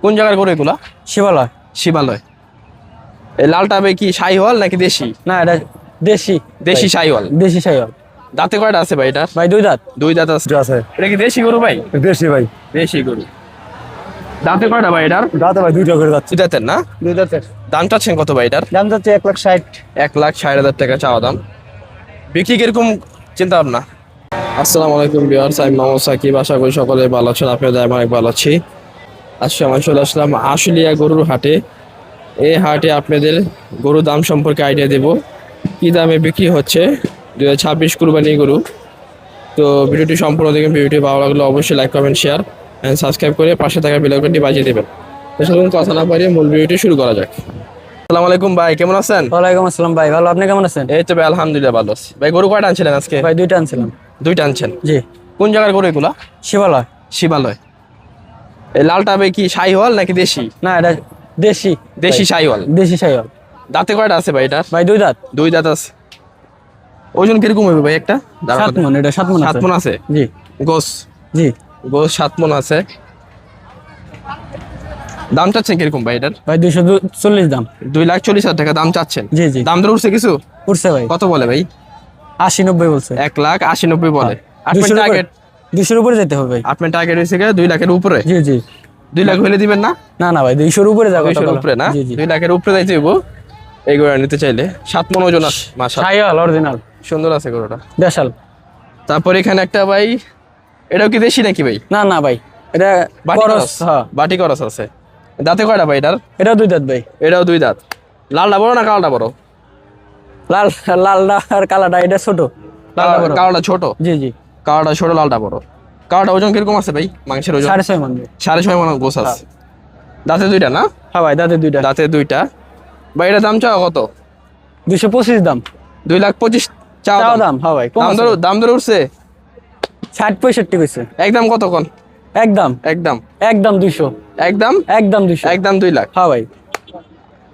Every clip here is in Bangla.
কোন জায়গার গরু এগুলা? শিবালয়। শিবালয়। এই লালটা ভাই কি শাহিওয়াল নাকি দেশি? না, এটা দেশি। দেশি শাহিওয়াল। দেশি শাহিওয়াল। দাঁতে কয়টা আছে ভাই এটা? ভাই দুই দাঁত। দুই দাঁত আছে। এটা কি দেশি গরু ভাই? দেশি ভাই। দেশি গরু। দাঁতে কয়টা ভাই এটার? দাঁতে ভাই দুইটা করে যাচ্ছে। দুই দাঁতের না? দুই দাঁতের। দাম চাচ্ছেন কত ভাই এটার? দাম যাচ্ছে 1,60,000। 1,60,000 টাকা চাওয়া দাম। বিক্রি কিরকম চিন্তা ভাবনা? আসসালামু আলাইকুম ভিউয়ার্স, আমি মোহাম্মদ সাকিব। আশা করি সকলে ভালো আছেন, আপনাদের আমি অনেক ভালো আছি। আজকে আমি চলে আসলাম আশুলিয়া গরুর হাটে। এই হাটে আপনাদের গরুর দাম সম্পর্কে আইডিয়া দেব, কী দামে বিক্রি হচ্ছে 2026 কুরবানি গরু। তো ভিডিওটি সম্পূর্ণ দেখুন। ভিডিওটি ভালো লাগলে অবশ্যই like comment share and subscribe করে পাশে থাকা বেল আইকনটি বাজিয়ে দেবেন। এসব কথা না পারিয়ে মূল ভিডিওটি শুরু করা যাক। আসসালামু আলাইকুম ভাই, কেমন আছেন? ওয়ালাইকুম আসসালাম ভাই, ভালো। আপনি কেমন আছেন? এই তো ভাই আলহামদুলিল্লাহ ভালো আছি। ভাই গরু কয়টা আনছিলেন আজকে? ভাই দুইটা আনছিলাম। দুইটা আনছেন? জি। কোন জায়গার গরু এগুলা? শিবালয়। শিবালয়। এই লালটা ভাই কি শাহিওয়াল নাকি দেশি? না, এটা দেশি। দেশি শাহিওয়াল। দেশি শাহিওয়াল। দাঁতে কয়টা আছে ভাই এটা? ভাই দুই দাঁত। দুই দাঁত আছে। ওজন কিরকম হবে ভাই একটা? 7 মণ। এটা 7 মণ আছে। 7 মণ আছে। জি গোস জি। গোস 7 মণ আছে। দাম চাচ্ছেন কিরকম ভাই এটার? ভাই 240 দাম। 2,40,000 টাকা দাম চাচ্ছেন? জি জি। দাম দর উঠছে কিছু? উঠছে ভাই। কত বলে ভাই? 80-90 বলছে। 1,80,90 বলে। আপনার 200 টার্গেট? 200-র উপরে যেতে হবে ভাই। আপনার টার্গেট হয়েছে 2 লাখের উপরে? জি জি। 2 লাখ হলে দিবেন না? না না ভাই, 200-র উপরে যাবে। 200-র উপরে না? জি জি। 2 লাখের উপরে যাইতে হইব এই গরুটা নিতে চাইলে। 7 মণ ওজন আছে। মাশাআল্লাহ, শাহিওয়াল অরিজিনাল। সুন্দর আছে গরুটা। দেশাল। তারপর এখানে একটা ভাই, এটাও কি দেশি নাকি ভাই? না না ভাই, এটা বাটি করস। করস। হ্যাঁ, বাটি করস আছে। দাঁতে কয়টা ভাই এটার? এটাও দুই দাঁত ভাই। এটাও দুই দাঁত। লালটা বড় না কালোটা বড়? লাল লালটা আর কালাটা এটা ছোট। লালটা বড়। কালোটা ছোট। জি জি। কালোটা ছোট, লালটা বড়। কালোটা ওজন কিরকম আছে ভাই? মাংসের ওজন 6.5 মণ। 6.5 মণ গোছ আছে। দাঁতে দুইটা না? হ্যাঁ ভাই, দাঁতে দুইটা। দাঁতে দুইটা। ভাই এটা দাম চাও কত? 225 দাম। 2,25,000 চাও চাও দাম? দাম। হ্যাঁ ভাই, দাম দর উঠছে? 60-65 কইছে। একদম কত কোন? একদম একদম একদম 200। একদম একদম 200। একদম 2 লাখ। হ্যাঁ ভাই।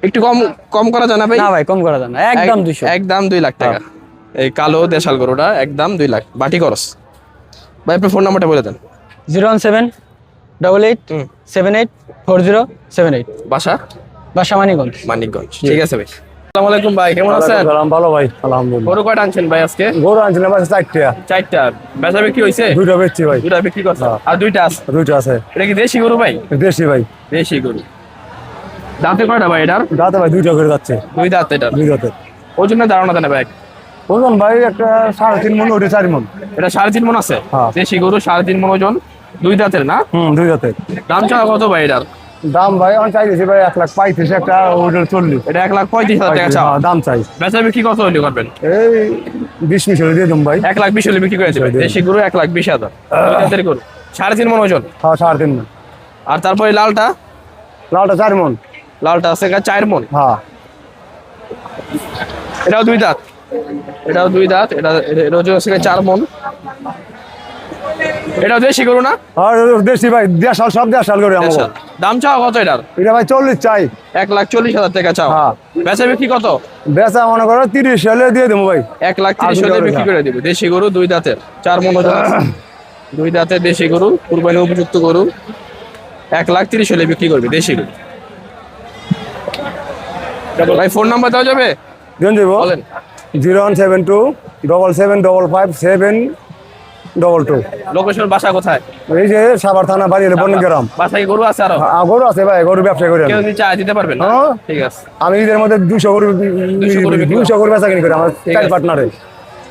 একটু কম কম করা যায় না ভাই? না ভাই, কম করা যায় না। একদম 200। একদম 2 লাখ টাকা। এই কালো দেশাল গরুটা একদম 2 লাখ। বাটি করস। ভাই আপনার ফোন নাম্বারটা বলে দেন। 01788784078। বাসা? বাসা মানিকগঞ্জ। মানিকগঞ্জ। ঠিক আছে ভাই। আসসালামু আলাইকুম ভাই, কেমন আছেন? ভালো ভাই, আলহামদুলিল্লাহ। গরু কয়টা আনছেন ভাই আজকে? গরু আনছিলাম 4টা। 4টা। বেচা বিক্রি হইছে? দুইটা বেচছি ভাই। দুইটা বিক্রি করছে আর দুইটা আছে? দুইটা আছে। এটা কি দেশি গরু ভাই? দেশি ভাই। দেশি গরু। দাঁতে কয়টা ভাই এটার? দাঁতে ভাই দুইটা করে যাচ্ছে। দুই দাঁত এটার। দুই দাঁতে। ওজনের ধারণা দেন ভাই? ওজন ভাই একটা 3.5 মণ, ওটা 4 মণ। এটা 3.5 মণ আছে। হ্যাঁ। দেশি গরু 3.5 মণ ওজন, দুই দাঁতের না? দুই দাঁতে। দাম চাওয়া কত ভাই এটার? দাম ভাই আমি চাইছি ভাই 1,35,000, একটা ওটা 40। এটা 1,35,000 টাকা চাওয়া। দাম চাই। বেচা বিক্রি কত হলে করবেন? এই 20 মিশরে দিয়ে দিন ভাই। 1,20,000 হলে বিক্রি করে দেবেন। দেশি গরু 1,20,000। দুই দাঁতের গরু 3.5 মণ ওজন। হ্যাঁ 3.5 মণ। আর তারপরে লালটা? লালটা 4 মণ। লালটা আছে 4 মণ। হ্যাঁ। এটাও দুই দাঁত। এটাও দুই দাঁত। এটা ওজন আছে 4 মণ। এটাও দেশি গরু না? আর দেশি ভাই, দেশাল, সব দেশাল করে আমার। দাম চাওয়া কত এটার? এটা ভাই 40 চাই। 1,40,000 টাকা চাও। হ্যাঁ। বেচা বিক্রি কত? বেচা মনে করো 30 হলে দিয়ে দেবো ভাই। 1,30,000 হলে বিক্রি করে দিব। দেশি গরু দুই দাঁতের 4 মণ ওজন আছে। দুই দাঁতের দেশি গরু, কুরবানি উপযুক্ত গরু। 1,30,000 হলে বিক্রি করবে দেশি গরু। ভাই ফোন নাম্বার দেওয়া যাবে? দিয়ে দেবো। বলেন। 017277722। লোকেশন বাসা কোথায়? এই যে সাভার থানা বাড়ি হলো বনগ্রাম। বাসায় গরু আছে আরো? গরু আছে ভাই, গরু ব্যবসা করি আমি। কেউ যদি চায় দিতে পারবেন না? হ্যাঁ। ঠিক আছে। আমি ঈদের মধ্যে 200 গরু 200 গরু বিক্রি 200 গরু বেচা কিনি করি আমার ঠিক 4 আছে। পার্টনারে।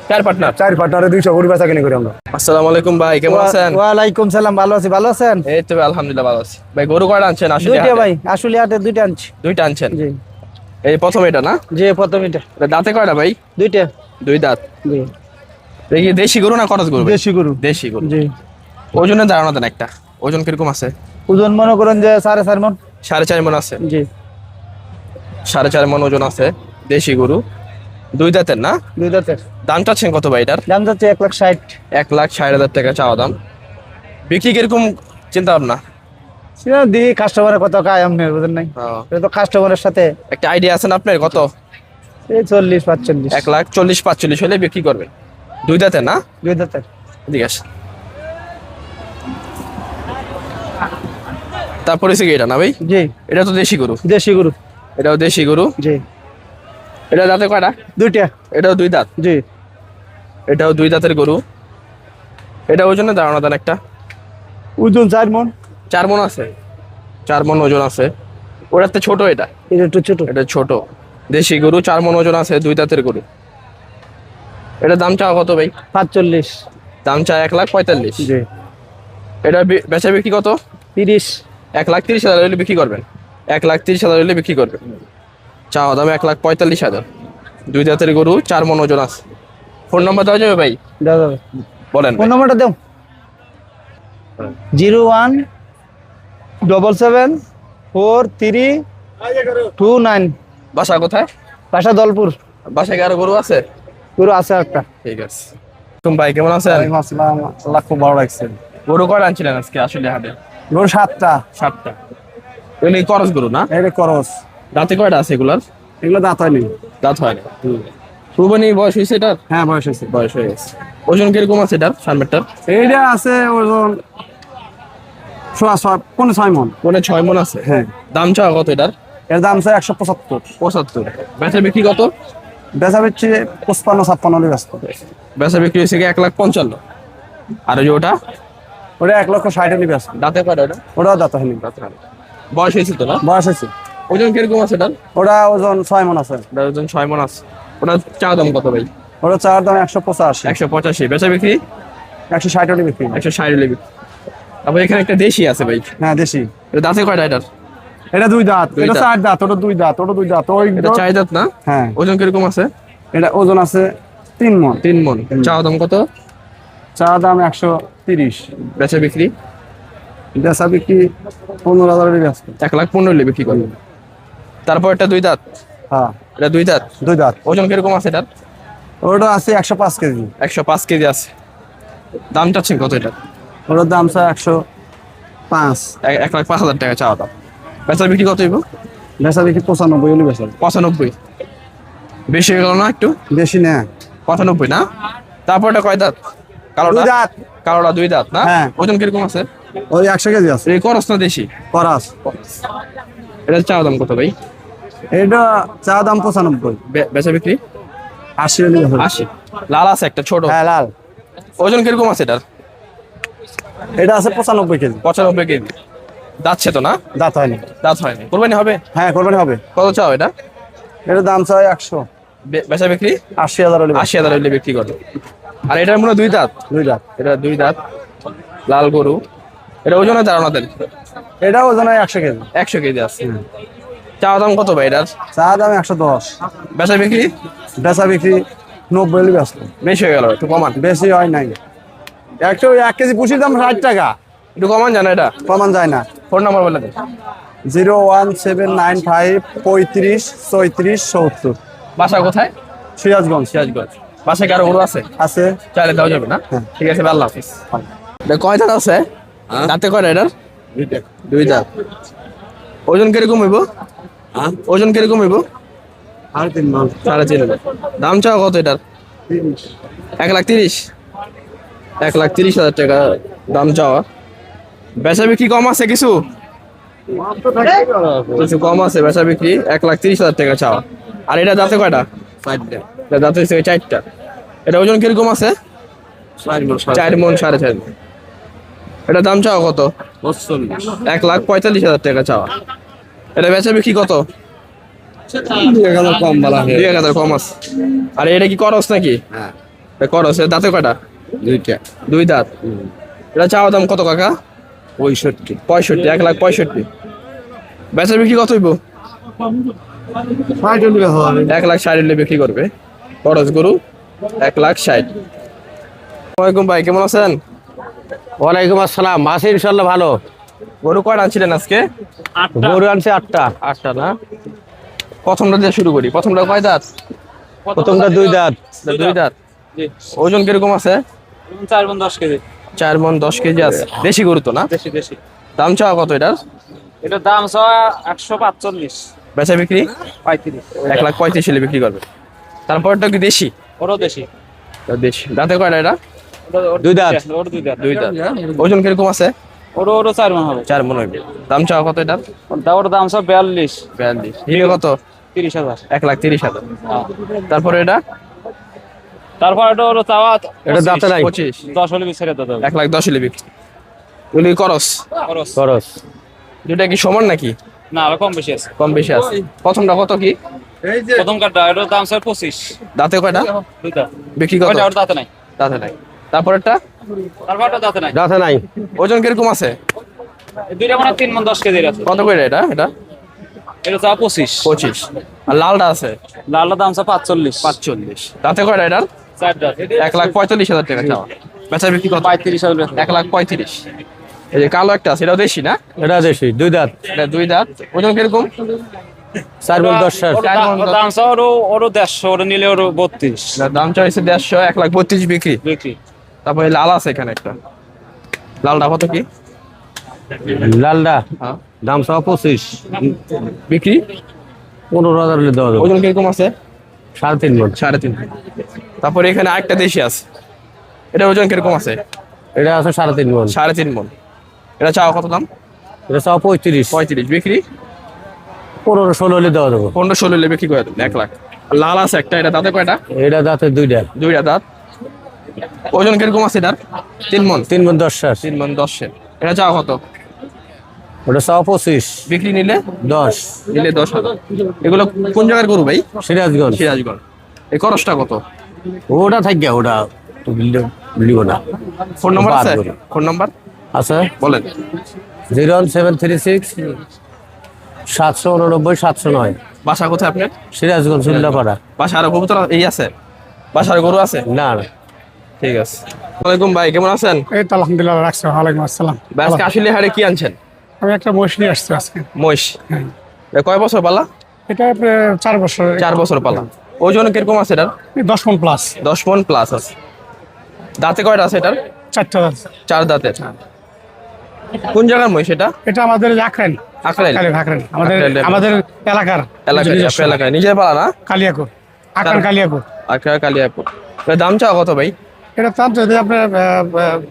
4 পার্টনার। 4 পার্টনারে 200 গরু বেচা কিনি করি আমরা। আসসালামু আলাইকুম ভাই, কেমন আছেন? ওয়ালাইকুম সালাম, ভালো আছি। ভালো আছেন? এই তো আলহামদুলিল্লাহ ভালো আছি। ভাই গরু কয়টা আনছেন? আসলে দুইটা ভাই, আসলে হাটে দুইটা আনছি। দুইটা আনছেন? জি এই প্রথম এটা না? জি। প্রথম এটা। এটা দাঁতে কয়টা ভাই? দুইটা। দুই দাঁত। জি। দেখি দেশি গরু না খরচ গরু? দেশি গরু। দেশি গরু। জি। ওজনের ধারণা দেন একটা। ওজন কিরকম আছে? ওজন মনে করেন যে 4.5 মণ। 4.5 মণ আছে। জি। 4.5 মণ ওজন আছে। দেশি গরু দুই দাঁতের না? দুই দাঁতের। দাম চাচ্ছেন কত ভাই এটার? দাম যাচ্ছে 1,60,000। 1,60,000 টাকা চাওয়া দাম। বিক্রি কিরকম চিন্তা ভাবনা? সেটা দি কাস্টমারের কত কায় আপনি বুঝেন নাই? এটা তো কাস্টমারের সাথে একটা আইডিয়া আছে না আপনার কত? এই 40-45। 1,40,45 হলে বিক্রি করবেন। দুই দাঁতের না? দুই দাঁতের। ঠিক আছে। তারপরে হচ্ছে কি এটা না ভাই? জি এটা তো দেশি গরু। দেশি গরু। এটাও দেশি গরু। জি এটা দাঁতে কয়টা? দুইটা। এটাও দুই দাঁত। জি এটাও দুই দাঁতের গরু। এটা ওজনে দাঁড়ানো দেন একটা। ওজন 4 মণ। 4 মণ আছে। 4 মণ ওজন আছে। ওটার তো ছোট এটা। এটা একটু ছোট। এটা ছোট দেশি গরু, 4 মণ ওজন আছে, দুই দাঁতের গরু। এটা দাম চাও কত ভাই? 45। দাম চায় 1,45,000। জি এটা বেচা বিক্রি কত? 30। 1,30,000 হলে বিক্রি করবেন। 1,30,000 হলে বিক্রি করবেন। চাওয়া দাম 1,45,000। দুই দাঁতের গরু, 4 মণ ওজন আছে। ফোন নাম্বার দেওয়া যাবে ভাই? দাদা বলেন ফোন ভাই। নাম্বারটা দাও। 01774329। বাসা কোথায়? বাসা দলপুর। বাসায় কি আরো গরু আছে? গরু আছে একটা। ঠিক আছে। তুমি ভাই কেমন আছেন? আসসালাম, আল্লাহ খুব ভালো লাগছে। গরু কয়টা আনছিলেন আজকে আসলে হাটে? গরু 7টা। 7টা। এগুলো কি করস গরু না? এই করস, দাঁতে কয়টা আছে এগুলার? এগুলো দাঁত হয়নি। দাঁত হয় না। কুরবানি বয়স হয়েছে এটার? হ্যাঁ বয়স হয়েছে। বয়স হয়ে গেছে। ওজন কিরকম আছে এটার সামনেরটার? এইটা আছে ওজন 6.5 মণ। 6 মণ আছে। হ্যাঁ। দাম চাওয়া কত এটার? এর দাম আছে 175। 75। বেচা বিক্রি কত? বেচা বেচছি 55-56 হলে ব্যস্ত। বেচা বিক্রি হয়েছে কি 1,55,000। আর ওই যে ওটা ওটা 1,60,000 হলে ব্যস্ত। দাঁতে কয়টা ওটা? ওটাও দাঁত হয়নি। বয়স হয়েছে তো না? বয়স হয়েছে। ওজন কিরকম আছে এটার? ওটা ওজন 6 মণ আছে। এটার ওজন 6 মণ আছে। ওটা চাওয়া দাম কত ভাই? ওটা চার দাম 185। 185। বেচা বিক্রি 160 হলে বিক্রি। 160 হলে বিক্রি। তারপর এখানে একটা দেশি আছে ভাই। হ্যাঁ দেশি। এটা দাঁতে কয়টা এটার? এটা 2 দাঁত। দুই এটা দাঁত। 4 দাঁত। ওটা 2 দাঁত। ওটা 2 দাঁত। ওই এটা 4 দাঁত না? হ্যাঁ। ওজন কিরকম আছে? এটা ওজন আছে 3 মণ। 3 মণ। চাওয়া দাম কত? চা দাম 130। বেচা বিক্রি বেচা বিক্রি 15,000 হলে ব্যস্ত। 1,15,000 হলে বিক্রি করবে। তারপর এটা দুই দাঁত। হ্যাঁ এটা দুই দাঁত। 2 দাঁত। ওজন কিরকম আছে এটার? ওটা আছে 105 কেজি। 105 কেজি আছে। দাম চাচ্ছেন কত এটা? ওটার দাম চা 105। 1,05,000 টাকা চাওয়া দাম। বেচা বিক্রি কত হইব? বেচা বিক্রি 95 হলে বেচা। 95। বেশি হয়ে গেল না একটু? বেশি না। 95 না? তারপর এটা কয় দাঁত? 2 কালোটা? দাঁত। কালোটা 2 দাঁত না? হ্যাঁ। ওজন কিরকম আছে? ওই 100 কেজি আছে। এই করস না দেশি? করাস। এটা চাওয়া দাম কত ভাই? এটা চা দাম 95। বেচা বিক্রি 80 হলে বেচা। 80। লাল আছে একটা ছোট। হ্যাঁ লাল। ওজন কিরকম আছে এটার? এটা আছে 95 কেজি। 95 কেজি। যাচ্ছে তো না? দাঁত হয়নি। দাঁত হয়নি। কোরবানি হবে? হ্যাঁ কোরবানি হবে। কত চাও এটা? এটার দাম চাই 100। বেচা বিক্রি 80,000 হলে 80,000 হলে বিক্রি করবে। আর এটার মনে হয় 2 দাঁত। 2 দাঁত। এটা 2 দাঁত লাল গরু। এটা ওজনে ধারণা দেন? এটা ওজন 100 কেজি। 100 কেজি আছে। চাওয়া দাম কত ভাই এটার? চা দাম 110। বেচা বিক্রি বেচা বিক্রি 90 হলে ব্যস্ত। বেশি হয়ে গেল, একটু কমান। বেশি হয় নাই। একটু 1 কেজি পুষির দাম 60 টাকা। একটু কমান জানা এটা? কমান যায় না। ফোন নাম্বার বলে দেন। 01795 35 34 70। বাসা কোথায়? সিরাজগঞ্জ। সিরাজগঞ্জ। বাসায় কি আরো গরু আছে? আছে। চাইলে দেওয়া যাবে না? ঠিক আছে ভাই, আল্লাহ হাফিজ। এটা কয় দাঁত আছে? দাঁতে কয়টা এটার? 2 দাঁত। ওজন কিরকম হইব? ওজন কিরকম হইব? 3.5 মণ। 3.5। দাম চাও কত এটার? 1,30,000। 1,30,000 টাকা দাম চাওয়া। বেচা বিক্রি কম আছে কিছু? কিছু কম আছে বেচা বিক্রি। 1,30,000 টাকা চাওয়া। আর এটা দাঁতে কয়টা? 4টা। এটা দাঁতে হচ্ছে 4টা। এটা ওজন কিরকম আছে? 4 মণ 4.5 মণ। এটা দাম চাওয়া কত? 1,45,000 টাকা চাওয়া। এটা বেচা বিক্রি কত? 2,000 কম বলা হয়। 2,000 কম আছে। আর এটা কি করস নাকি? হ্যাঁ এটা করস। এর দাঁতে কয়টা? 2টা। 2 দাঁত। এটা চাওয়া দাম কত কাকা? 65। 65। 1,65,000। বেচা বিক্রি কত হইব? 60 হলে বেচা হবে। 1,60,000 হলে বিক্রি করবে। খরচ গরু 1,60,000। ওয়ালাইকুম ভাই, কেমন আছেন? ওয়ালাইকুম আসসালাম। আছি ইনশাল্লাহ ভালো। গরু কয়টা আনছিলেন আজকে? গরু আনছে 8টা। 8টা না? প্রথমটা দিয়ে শুরু করি। প্রথমটা কয় দাঁত? প্রথমটা 2 দাঁত। এটা 2 দাঁত। ওজন কিরকম আছে? 4 মণ 10 কেজি। 4 মণ 10 কেজি আছে। দেশি গরু তো না? দেশি দেশি। দাম চাওয়া কত এটার? এটার দাম চাওয়া 145। বেচা বিক্রি 35। 1,35,000 হলে বিক্রি করবে। তারপরটা কি দেশি? ওরও দেশি। এটা দেশি। দাঁতে কয়টা এটা? 2 দাঁত। ওর 2 দাঁত। 2 দাঁত। ওজন কিরকম আছে? ওরও 4 মন হবে। 4 মন হইবে। দাম চাওয়া কত এটা? ওর দাম সব 42। 42 হিরে কত? 30,000। 1,30,000। হ্যাঁ। তারপরে এটা তারপর এটা ওর চাওয়া এটা দাঁতে নাই। 25 10 হলে ছেড়ে দিতে হবে। 1,10,000 হলে বিক্রি। এগুলি করস খরচ। খরচ দুটা কি সমান নাকি? না আরো কম বেশি আছে। কম বেশি আছে। প্রথমটা কত কি? প্রথম কাঠটা এটার দাম স্যার 25। দাঁতে কয়টা? দুইটা। বিক্রি কত? ওটা ওর দাঁতে নাই। দাঁতে নাই। তারপরেরটা তারপরটা দাঁতে নাই। দাঁতে নাই। ওজন কিরকম আছে? এই দুইটা মানে 3 মন 10 কেজির আছে। কত করে এটা? এটা এটা চাওয়া 25। 25। আর লালটা আছে লালটা দাম স্যার 45। 45। দাঁতে কয়টা এটার? 4 দাঁত। 1,45,000 টাকা চাওয়া। বেচা বিক্রি কত? 35 হবে। 1,35,000। এই যে কালো একটা আছে এটাও দেশি না? এটা দেশি 2 দাঁত। এটা 2 দাঁত। ওজন কিরকম? 4 মণ 10 সার। ওর দাম স্যার ওর 150 ওর নিলে ওর 32 এটার দাম চাইছে 150, 1,32,000 বিক্রি। বিক্রি। তারপরে লাল আছে এখানে একটা। লালটা কত কি? লালডা হ্যাঁ দাম 25। বিক্রি। 15,000 হলে দেওয়া যাবে। ওজন কিরকম আছে? 3.5 মণ। 3.5। তারপরে এখানে আরেকটা দেশি আছে। এটা ওজন কিরকম আছে? এটা আছে 3.5 মণ। 3.5 মণ। এটা চাওয়া কত দাম? এটা 35। 35 বিক্রি। 15-16 হলে দেওয়া যাবে। 15-16 হলে বিক্রি করে দেবেন 1 লাখ। আর লাল আছে একটা, এটা দাঁতে কয়টা? এটা দাঁতে 2টা। 2টা দাঁত। ওজন কিরকম আছে এটার? 3 মণ। 3 মণ 10 সার। 3 মণ 10 এর। এটা চাওয়া কত? ওটা 25। বিক্রি নিলে 10। নিলে 10,000। এগুলো কোন জায়গার গরু ভাই? সিরাজগঞ্জ। সিরাজগঞ্জ। এই খরচটা কত? ওটা থাক গিয়া ওটা লিব না। ফোন নাম্বার বাদ আছে? করে। ফোন নাম্বার আছে বলেন। 01736 789 709। বাসা কোথায় আপনার? সিরাজগঞ্জ উল্লাপাড়া। বাসা আরো কবুতর এই আছে? বাসার গরু আছে? না না। ঠিক আছে। ওয়ালাইকুম ভাই, কেমন আছেন? এই তো আলহামদুলিল্লাহ রাখছি। ওয়ালাইকুম আসসালাম। ভাই আজকে আসলে হারে কি আনছেন? আমি একটা মহিষ নিয়ে আসছি আজকে। মহিষ। এটা কয় বছর পালা? এটা প্রায় 4 বছর। 4 বছর পালা। ওজন কিরকম আছে এটার? 10 মণ প্লাস। 10 মণ প্লাস আছে। দাঁতে কয়টা আছে এটার? 4টা আছে। 4 দাঁতের। কোন জায়গার মহিষ এটা? এটা আমাদের আখরেন। আখরাইল। আখরেন আমাদের আখরাইলের। আমাদের এলাকার এলাকায়, আপনার এলাকায় নিজের পালা না? কালিয়াকোট। আখরেন কালিয়াকোট। আখড়া কালিয়াপুর। এর দাম চাওয়া কত ভাই? এটা তার যদি আপনার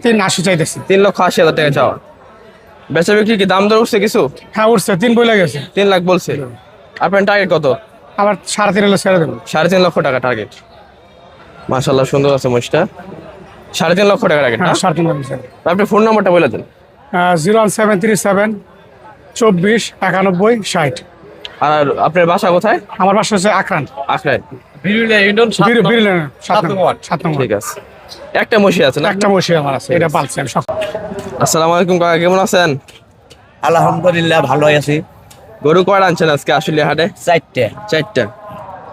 380 চাইতেছি। 3,80,000 টাকা চাওয়া। বেচা বিক্রি কি দাম দর উঠছে কিছু? হ্যাঁ উঠছে 3 বই গেছে। 3 লাখ বলছে। আপনার টার্গেট কত? আবার 3.5 হলে ছেড়ে দেবো। 3.5 লক্ষ টাকা টার্গেট। মাশাআল্লাহ সুন্দর আছে মহিষটা। 3.5 লক্ষ টাকা টার্গেট না? হ্যাঁ 3.5 হলে ছেড়ে দেবো। আপনি ফোন নাম্বারটা বলে দেন। 01737 24 91 60। আর আপনার বাসা কোথায়? আমার বাসা হচ্ছে আখরান। আখড়ায়। বিরুলিয়া ইউনিয়ন 7 নম্বর। ঠিক আছে। একটা মহিষ আছে না? একটা মহিষ আমার আছে। এটা পালছি আমি সব। আসসালামু আলাইকুম কাকা, কেমন আছেন? আলহামদুলিল্লাহ ভালো আছি। গরু কয়টা আনছেন আজকে আসলে হাটে? 4টে। 4টা।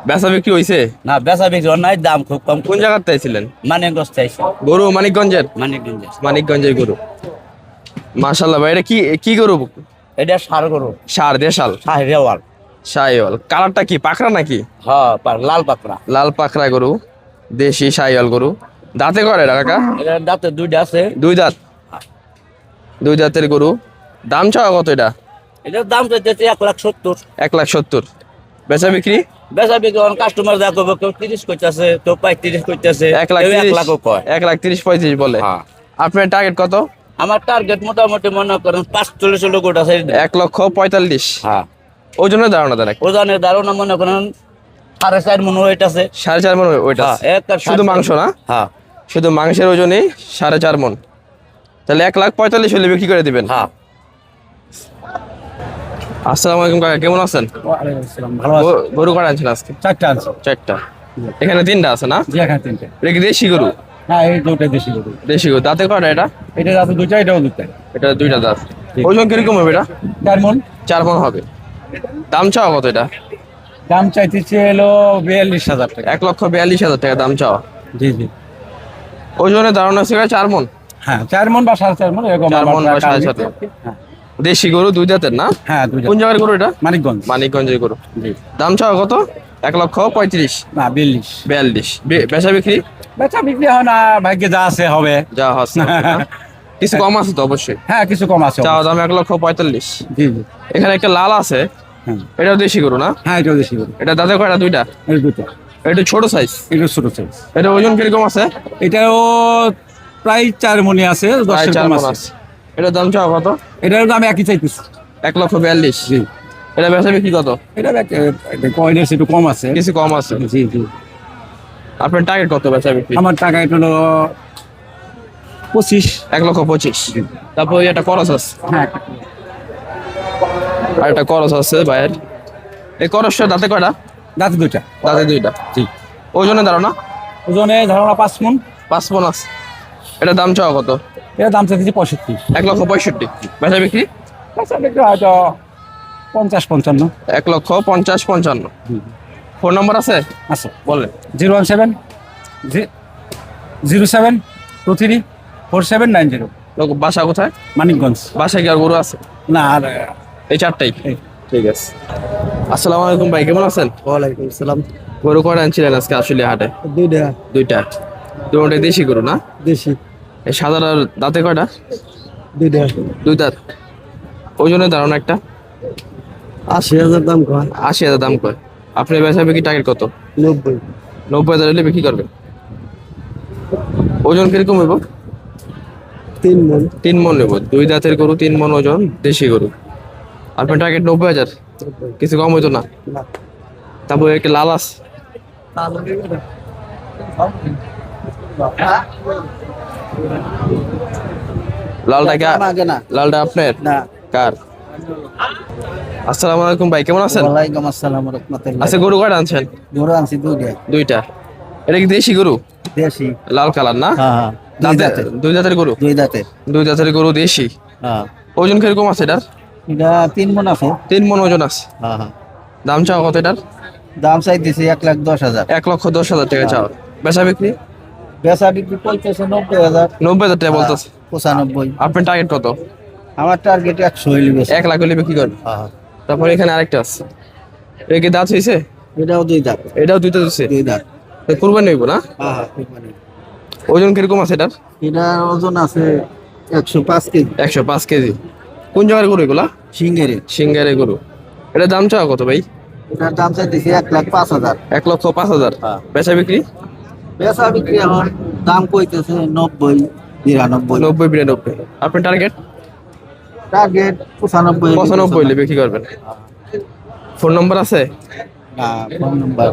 বেচা বিক্রি হইছে? না বেচা বিক্রি নাই, দাম খুব কম। কোন জায়গার চাইছিলেন? মানিকগঞ্জ চাইছি। গরু মানিকগঞ্জের? মানিকগঞ্জে মানিকগঞ্জের গরু। মাশাআল্লাহ ভাই, এটা কি কি গরু? এটা সার গরু। সার দেশাল শাহরেওয়াল। শাহিওয়াল। কালারটা কি পাকড়া নাকি? হ্যাঁ লাল পাকড়া। লাল পাকড়া গরু, দেশি শাহিওয়াল গরু। দাঁতে করে এটা কাকা? এটা দাঁতে 2টা আছে। 2 দাঁত। 2 দাঁতের গরু। দাম চাওয়া কত এটা? এটার দাম চাইতেছে 1,70,000। 1,70,000। বেচা বিক্রি? বেচা বিক্রি কাস্টমার যা করবে, কেউ 30 কইতাছে, কেউ 35 কইতাছে, 1,30,000 1 লাখও কয়। 1,30,000 বলে। হ্যাঁ। আপনার টার্গেট কত? আমার টার্গেট মোটামুটি মনে করেন 45 হলে গোটা আছে। 1,45,000। হ্যাঁ। ওই জন্য ধারণা দেন। ওজনের ধারণা মনে করেন 4.5 মণ ওয়েট আছে। 4.5 মণ ওইটা। হ্যাঁ, শুধু মাংস না? হ্যাঁ শুধু মাংসের ওজনই 4.5 মণ। তাহলে 1,45,000 হলে বিক্রি করে দিবেন। হ্যাঁ। আসসালামু আলাইকুম কাকা, কেমন আছেন? ভালো গরু কটা আনছেন আজকে? 4টা আছে। 4টা। এখানে 3টা আছে না? জি এখানে 3টে। এটা কি দেশি গরু? হ্যাঁ এই দুটো দেশি গরু। দেশি গরু। দাঁতে কটা এটা? এটা আছে 2টা, এটাও 2টা। এটা 2টা দাঁত। ওজন কিরকম হবে এটা? 4 মণ। 4 মণ হবে। দাম চাওয়া কত এটা? দাম চাইতেছে হলো 42,000 টাকা। 1,42,000 টাকা দাম চাওয়া। জি জি। ওজনের ধারণা আছে 4 মণ। হ্যাঁ 4 মণ বা 4.5 মণ এরকম। 4 মণ বা 4.5 মণ। দেশি গরু 2 দাঁতের না? হ্যাঁ 2টা। কোন জায়গার গরু এটা? মানিকগঞ্জ। মানিকগঞ্জের গরু। জি। দাম চাওয়া কত? 1,35,000। না 42। 42। বেচা বিক্রি? বেচা বিক্রি হয় না, ভাগ্যে যা আছে হবে। যা হচ্ছে। কিছু কম আছে তো অবশ্যই। হ্যাঁ কিছু কম আছে। চাওয়া দাম 1,45,000। জি জি। এখানে একটা লাল আছে। হ্যাঁ এটাও দেশি গরু না? হ্যাঁ এটাও দেশি গরু। এটা দাঁতে কয়টা? 2টা। এই 2টা। এটা ছোট সাইজ। এটা ছোট সাইজ। এটা ওজন কিরকম আছে? এটাও প্রায় 4 মণি আছে, 10 প্রায় 4 কম মণ আছে। আছে। এটার দাম চাও কত? এটার দাম একই চাইতেছি। 1,42,000। এটা বেচা বিক্রি কত? এটা কয়েনের একটু কম আছে। কিছু কম আছে। জি জি। আপনার টার্গেট কত বেচা বিক্রি? আমার টাকা এটা হলো 25। 1,25,000। তারপর এটা করস আছে, হ্যাঁ, আর একটা করস আছে ভাইয়ের। এই করসটা দাঁতে কয়টা? দাঁত দুইটা। দাঁতে দুইটা। জি। ওজনে ধারণা? ওজনে ধারণা 5 মণ। 5 মণ আছে। এটার দাম চাও কত? এর দাম চাইতেছি 65। 1,65,000। বেচা বিক্রি? আচ্ছা, একটু হয়তো 50-55। 1,50,000-55,000। ফোন নাম্বার আছে? আচ্ছা, বলেন। 017 07 23 4790 লোক বাসা কোথায়? মানিকগঞ্জ। বাসায় কি আর গরু আছে? না, আর এই চারটাই। এই। ঠিক আছে। আসসালামু আলাইকুম ভাই, কেমন আছেন? ওয়ালাইকুম সালাম। গরু কয়টা আনছিলেন আজকে আসলে হাটে? দুইটা। দুটোটাই দেশি গরু না? দেশি। এই সাদার দাঁতে কয়টা? দুইটা। দুই দাঁত। ওজনের ধারণা একটা? 80,000 দাম কয়। 80,000 দাম কয়। আপনি বেচা বিক্রি টার্গেট কত? 90। 90,000 হলে বিক্রি করবেন। ওজন কিরকম হইব? 3 মণ। 3 মণ নেব। দুই দাঁতের গরু, 3 মণ ওজন, দেশি গরু। আপনার টার্গেট 90,000? কিছু কম হইতো না? তারপর একটা লাল আছে। লালটা কি? লালটা আপনার? না। কার? আসসালামু আলাইকুম ভাই, কেমন আছেন? ওয়ালাইকুম আসসালাম ওয়া রাহমাতুল্লাহ। আচ্ছা, গরু কয়টা আনছেন? গরু আনছি দুইটা। দুইটা। এটা কি দেশি গরু? দেশি। লাল কালার না? হ্যাঁ। দুই দাঁতের গরু? দুই দাঁতের। দুই দাঁতের গরু দেশি। হ্যাঁ। ওজন কিরকম আছে এটার? এটা 3 মণ আছে। 3 মণ ওজন আছে। হ্যাঁ হ্যাঁ। দাম চাও কত এটার? দাম চাইতেছি 1,10,000। 1,10,000 টাকা চাও। বেচা বিক্রি? বেচা বিক্রি কইতেছে 90,000। 90,000 টাকা বলতেছে। 95। আপনার টার্গেট কত? আমার টার্গেট 100 হইলে বেশি। 1 লাখ হলে বিক্রি করবে। হ্যাঁ। তারপর এখানে আরেকটা আছে। এটা কি দাঁত হয়েছে? এটাও দুই দাঁত। এটাও দুইটা দিচ্ছে। দুই দাঁত। কুরবানি হইব না? হ্যাঁ হ্যাঁ, কুরবানি। ওজন কিরকম আছে এটার? এটার ওজন আছে 105 কেজি। 105 কেজি। কোন জায়গার গরু এগুলা? সিঙ্গেরে। সিঙ্গারে গরু। এটার দাম চাও কত ভাই? এটার দাম চাইতেছি 1,05,000। 1,05,000। হ্যাঁ। বেচা বিক্রি? বেচা বিক্রি এখন দাম কইতেছে 90, 92। 90-92। আপনার টার্গেট? টার্গেট 95। 95 হলে বিক্রি করবেন। ফোন নম্বর আছে? না, ফোন নাম্বার।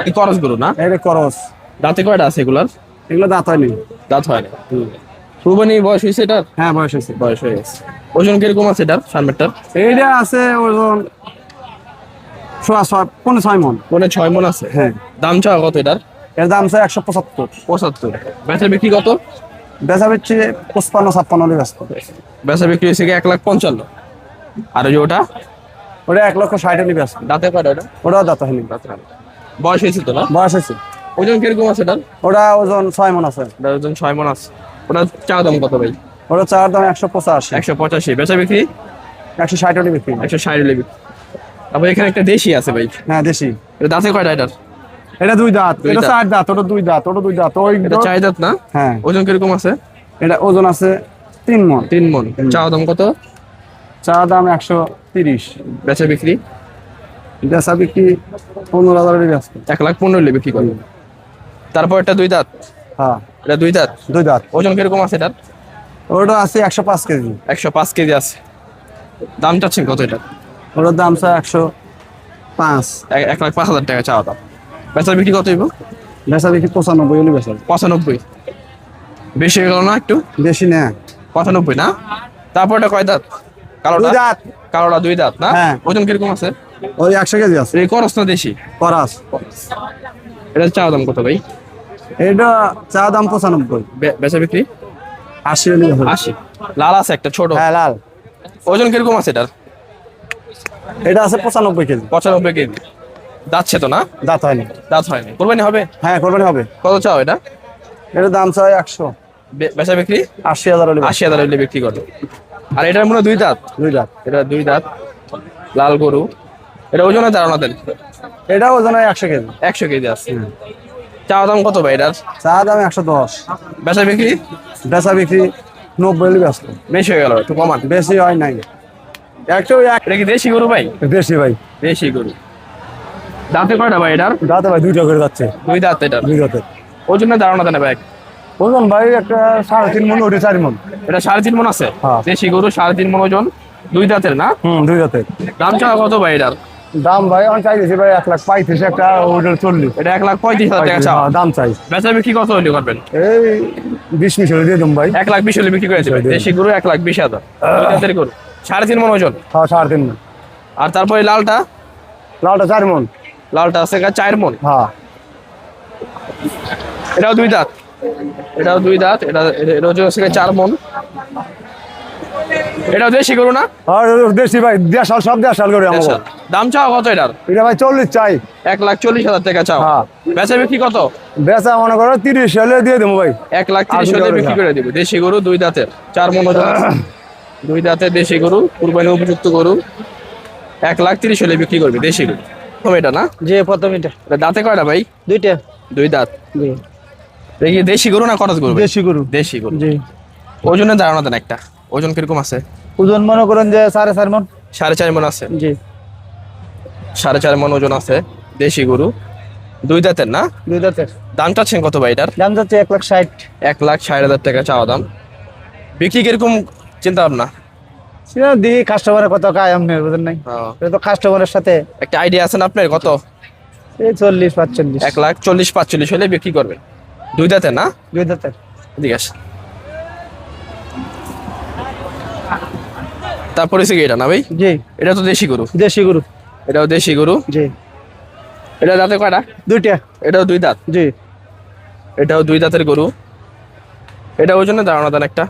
কি করস গরু না? এটা করস। দাঁতে কয়টা আছে এগুলার? এগুলো দাঁত হয়নি। দাঁত হয় না। কুরবানি বয়স হয়েছে এটার? হ্যাঁ, বয়স হয়েছে। বয়স হয়ে গেছে। ওজন কিরকম আছে এটার সামনেরটার? এইটা আছে ওজন 6.5 মণ। 6 মণ আছে। হ্যাঁ। দাম চাও কত এটার? এর দাম চাই 175। 75। বেচা বিক্রি কত? বেচা বিক্রি 55-56 হলে ব্যস্ত। বেচা বিক্রি হয়েছে 1,55,000। আর ওই যে ওটা? ওটা 1,60,000 হলে ব্যস্ত। দাঁতে কয়টা ওটা? ওটাও দাঁত হয়নি। দাঁতে হয় না। বয়স হয়েছে তো না? বয়স হয়েছে। ওজন কিরকম আছে এটার? ওটা ওজন 6 মণ আছে। এটার ওজন 6 মণ আছে। ওটা চা দাম কত ভাই? ওটা চার দাম 185। 185। বেচা বিক্রি? 160 হলে বিক্রি। 160 হলে বিক্রি। তারপর এখানে একটা দেশি আছে ভাই। হ্যাঁ, দেশি। এটা দাঁতে কয়টা এটার? এটা দুই দাঁত। দুই এটা দাঁত। 4 দাঁত। ওটা দুই দাঁত। ওটা দুই দাঁত। ওই এটা 4 দাঁত না? হ্যাঁ। ওজন কিরকম আছে? এটা ওজন আছে 3 মণ। 3 মণ। চা দাম কত? চা দাম 130। বেচা বিক্রি? বেচা বিক্রি 15,000 হলে ব্যস্ত। 1,15,000 হলে বিক্রি করবে। তারপর এটা দুই দাঁত। হ্যাঁ, এটা দুই দাঁত। দুই দাঁত। ওজন কিরকম আছে এটার? ওটা আছে 105 কেজি। 105 কেজি আছে। দাম চাচ্ছেন কত এটা? ওটার দাম চাই 105। 1,05,000 টাকা চাওয়া দাম। বেচা বিক্রি কত হইব? বেচা বিক্রি 95 হলে বেচা। 95। বেশি হয়ে গেল না একটু? বেশি না। 95 না? তারপর এটা কয় দাঁত? কালোটা? দুই দাঁত। কালোটা দুই দাঁত না? হ্যাঁ। ওজন কিরকম আছে? ওই 100 কেজি আছে। এই করস না দেশি? করাস। এটা চাওয়া দাম কত ভাই? এটা চা দাম 95। বেচা বিক্রি? 80 হলে বেচা। 80। লাল আছে একটা ছোট। হ্যাঁ, লাল। ওজন কিরকম আছে এটার? এটা আছে 95 কেজি। 95 কেজি। দাঁতছে তো না? দাঁত হয়নি। দাঁত হয়নি। কোরবানি হবে? হ্যাঁ, কোরবানি হবে। কত চাও এটা? এটার দাম চাই 100। বেচা বিক্রি? 80,000 হলে বেচা। 80,000 হলে বিক্রি করবে। আর এটার মনে হয় দুই দাঁত। দুই দাঁত। এটা দুই দাঁত। লাল গরু। এটা ওজনের ধারণা দেন। এটা ওজন 100 কেজি। 100 কেজি আছে। চাওয়া দাম কত ভাই এটার? চা দাম 110। বেচা বিক্রি? বেচা বিক্রি 90 হলে ব্যস্ত। বেশি হয়ে গেল, একটু কমান। বেশি হয় নাই। একটু এটা কি দেশি গরু ভাই? বেশি ভাই। দেশি গরু। দাঁতে কয়টা ভাই এটার? দাঁতে ভাই দুইটা করে যাচ্ছে। দুই দাঁত এটার। দুই দাঁতে। ওজনের ধারণা দেন ভাই। ওজন ভাই একটা 3.5 মন ওটা 4 মন। এটা 3.5 মন আছে। হ্যাঁ। দেশি গরু 3.5 মন ওজন, দুই দাঁতের না? দুই জাতের। দাম চাওয়া কত ভাই এটার? দাম ভাই আমি চাইছি ভাই 1,35,000 একটা ওটা 40। এটা 1,35,000 টাকা চাওয়া। হ্যাঁ, দাম চাই বেচা বিক্রি কত হলে করবেন? এই 20 হলে দিয়ে দেব ভাই। 1,20,000 হলে বিক্রি করে দেবেন। দেশি গরু 1,20,000, দুই দাঁতের গরু 3.5 মন ওজন। হ্যাঁ 3.5 মন। আর তারপরে লালটা? লালটা 4 মন। লালটা আছে 4 মন। হ্যাঁ এটাও দুই দাঁত, এটাও দুই দাঁত, এটা ওজন আছে 4 মন। এটাও দেশি গরু না? আর দেশি ভাই দেশাল সব দেশাল করে আমার। আচ্ছা, দাম চাওয়া কত এটার? এটা ভাই 40 চাই। 1,40,000 টাকা চাও। হ্যাঁ। বেচা বিক্রি কত? বেচা মনে করো 30 হলে দিয়ে দেবো ভাই। 1,30,000 হলে বিক্রি করে দিব। দেশি গরু দুই দাঁতের, 4 মন ওজন আছে। দুই দাঁতের দেশি গরু, কুরবানি উপযুক্ত গরু, 1,30,000 হলে বিক্রি করবে দেশি গরু। প্রথম এটা না? যে প্রথম এটা এটা দাঁতে কয়টা ভাই? দুইটা। দুই দাঁত। দেখি দেশি গরু না খরচ গরু? দেশি গরু। দেশি গরু। জি। ওজনের ধারণা দেন একটা, ওজন কিরকম আছে? ওজন মনে করেন যে 4.5 মন। 4.5 মন আছে। জি। 4.5 মন ওজন আছে, দেশি গরু, দুই দাঁতের না? দুই দাঁতের। দাম চাচ্ছেন কত ভাই এটার? দাম যাচ্ছে 1,60,000। 1,60,000 টাকা চাওয়া দাম। বিক্রি কিরকম চিন্তা ভাবনা? সেটা দিই কাস্টমারের কত কায় আপনার বুঝেন নাই। এটা তো কাস্টমারের সাথে একটা আইডিয়া আছে না আপনার কত? এই 40-45। 1,40,45 হলে বিক্রি করবেন, দুই দাঁতের না? দুই দাঁতের। ঠিক আছে। তারপরে হচ্ছে কি এটা না ভাই? জি। এটা তো দেশি গরু। দেশি গরু। এটাও দেশি গরু। জি। এটা দাঁতে কয়টা? দুইটা। এটাও দুই দাঁত। জি। এটাও দুই দাঁতের গরু। এটা ওজনে ধারণা দেন একটা।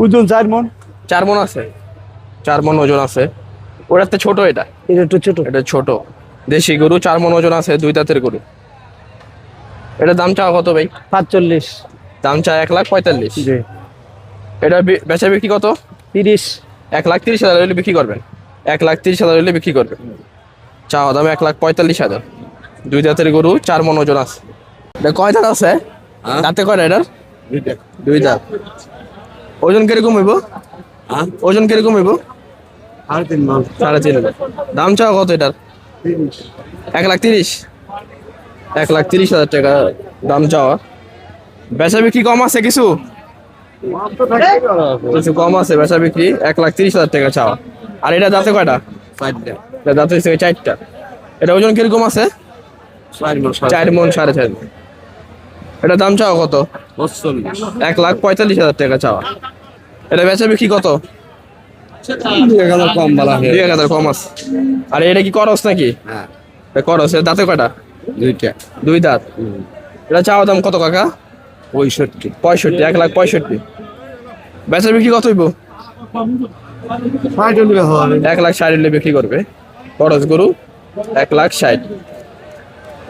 ওজন 4 মন। 4 মন আছে, 4 মন ওজন আছে। ওটার তো ছোট, এটা এটা একটু ছোট। এটা ছোট। দেশি গরু 4 মন ওজন আছে, দুই দাঁতের গরু। এটা দাম চাওয়া কত ভাই? 45। দাম চা 1,45,000। জি। এটা বেচা বিক্রি কত? 30। 1,30,000 হলে বিক্রি করবেন, 1,30,000 হলে বিক্রি করবেন। চাওয়া দাম 1,45,000। দুই দাঁতের গরু, 4 মন ওজন আছে। এটা কয় দাঁত আছে? দাঁতে কয়টা এটার? দুই দাঁত। ওজন কিরকম হইব? ওজন কিরকম হইব? 3.5 দাম চাওয়া কত এটার? 1,30,000। 1,30,000 টাকা দাম চাওয়া। বেচা বিক্রি কম আছে কিছু? কিছু কম আছে বেচা বিক্রি, 1,30,000 টাকা চাওয়া। আর এটা দাঁতে কয়টা? এটা দাঁতে হচ্ছে 4টা। এটা ওজন কিরকম আছে? 4 মন 4.5 মন। এটা দাম চাওয়া কত? 1,45,000 টাকা চাওয়া। এটা বেচা বিক্রি কত? 2,000 কম বলা হয়। 2,000 কম আছে। আর এটা কি করস নাকি? হ্যাঁ এটা করস। এর দাঁতে কয়টা? দুইটা। দুই দাঁত। এটা চাওয়া দাম কত কাকা? 65। 1,65,000। বেচা বিক্রি কত হইব? 60 হবে। 1,60,000 হলে বিক্রি করবে। খরচ গরু 1,60,000।